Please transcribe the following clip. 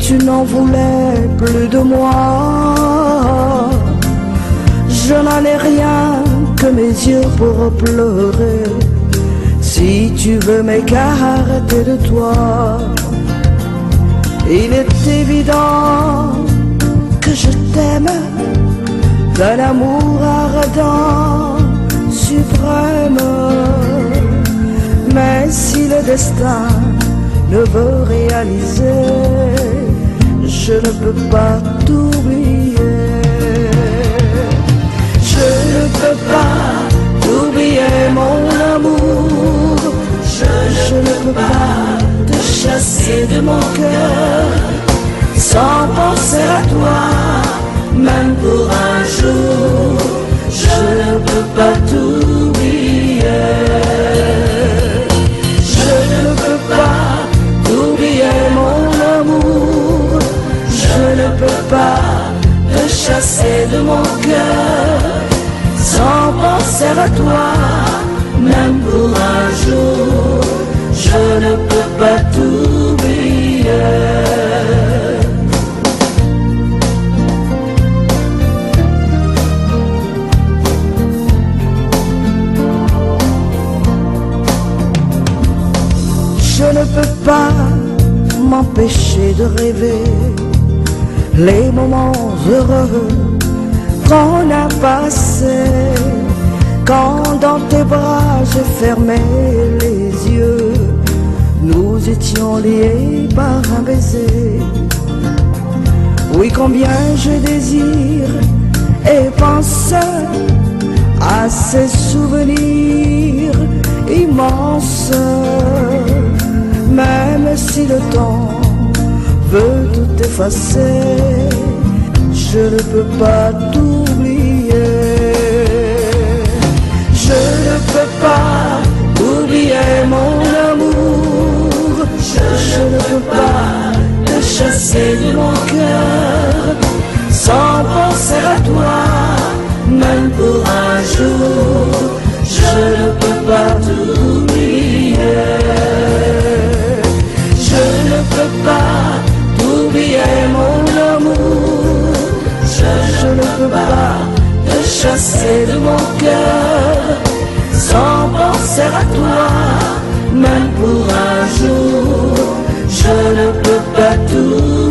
tu n'en voulais plus de moi. Je n'en ai rien que mes yeux pour pleurer. Si tu veux m'écarter de toi, il est évident que je t'aime d'un amour ardent, suprême. Mais si le destin ne veut réaliser, je ne peux pas t'oublier. Je ne peux pas t'oublier, mon amour. Je ne peux pas te chasser de mon cœur sans penser à toi, même pour un jour. Je ne peux pas t'oublier. Je ne peux pas t'oublier, mon amour. Je ne peux pas te chasser de mon cœur sans penser à toi, même pour un jour. Je ne peux pas t'oublier. Je ne peux pas m'empêcher de rêver les moments heureux qu'on a passés, quand dans tes bras j'ai fermé les yeux. Nous étions liés par un baiser. Oui, combien je désire et pense à ces souvenirs immenses. Même si le temps veut tout effacer, je ne peux pas t'oublier. Je ne peux pas oublier, mon amour. Je ne peux pas te chasser de mon cœur sans penser à toi, même pour un jour. Je ne peux pas t'oublier. Je ne peux pas t'oublier, mon amour. Je ne peux pas te chasser de mon cœur sans penser à toi, même pour un jour. Je ne peux pas t'oublier.